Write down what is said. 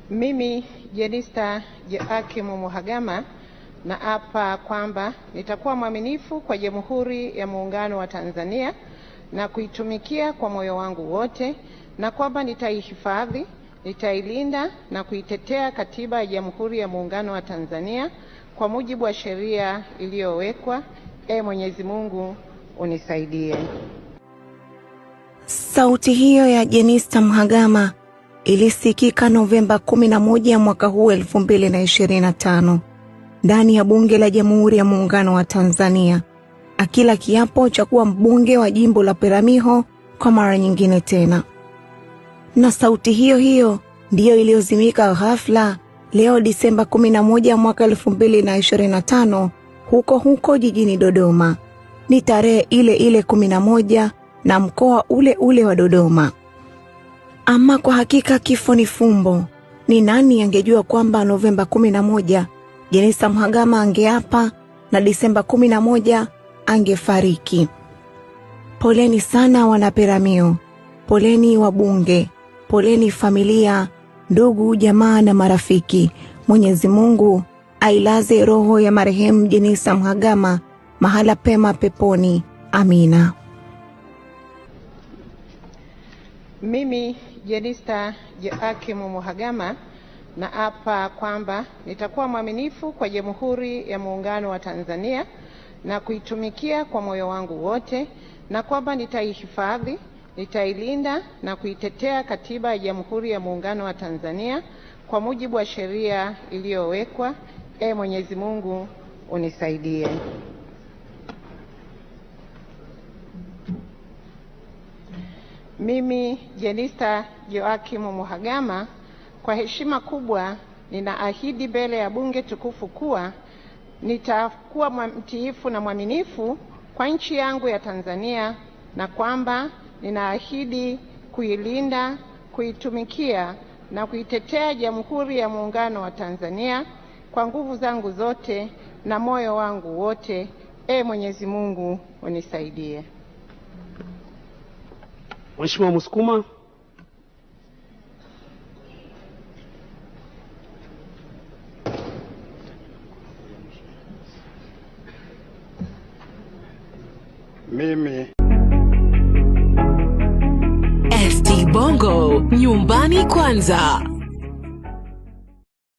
Mimi Jenista Joakim Mhagama naapa kwamba nitakuwa mwaminifu kwa Jamhuri ya Muungano wa Tanzania na kuitumikia kwa moyo wangu wote, na kwamba nitaihifadhi, nitailinda na kuitetea Katiba ya Jamhuri ya Muungano wa Tanzania kwa mujibu wa sheria iliyowekwa. Mwenyezi Mungu unisaidie. Sauti hiyo ya Jenista Mhagama ilisikika Novemba 11 mwaka huu 2025 ndani ya Bunge la Jamhuri ya Muungano wa Tanzania, akila kiapo cha kuwa mbunge wa jimbo la Peramiho kwa mara nyingine tena. Na sauti hiyo hiyo ndiyo iliyozimika ghafla leo Disemba 11 mwaka 2025 huko jijini Dodoma. Ni tarehe ile 11 na mkoa ule wa Dodoma. Ama kwa hakika kifo ni fumbo. Ni nani angejua kwamba Novemba 11 Jenista Mhagama angeapa na Disemba 11 angefariki. Poleni sana wana Peramiho, poleni wabunge, poleni familia, ndugu, jamaa na marafiki. Mwenyezi Mungu ailaze roho ya marehemu Jenista Mhagama mahala pema peponi. Amina. Mimi Jenista Joakim Mhagama naapa kwamba nitakuwa mwaminifu kwa Jamhuri ya Muungano wa Tanzania na kuitumikia kwa moyo wangu wote, na kwamba nitaihifadhi, nitailinda na kuitetea Katiba ya Jamhuri ya Muungano wa Tanzania kwa mujibu wa sheria iliyowekwa. Mwenyezi Mungu unisaidie. Mimi Jenista Joakim Mhagama kwa heshima kubwa ninaahidi mbele ya bunge tukufu kuwa nitakuwa mtiifu na mwaminifu kwa nchi yangu ya Tanzania, na kwamba ninaahidi kuilinda, kuitumikia na kuitetea Jamhuri ya Muungano wa Tanzania kwa nguvu zangu zote na moyo wangu wote. Mwenyezi Mungu unisaidie. Mheshimiwa Musukuma. Mimi FD Bongo, nyumbani kwanza.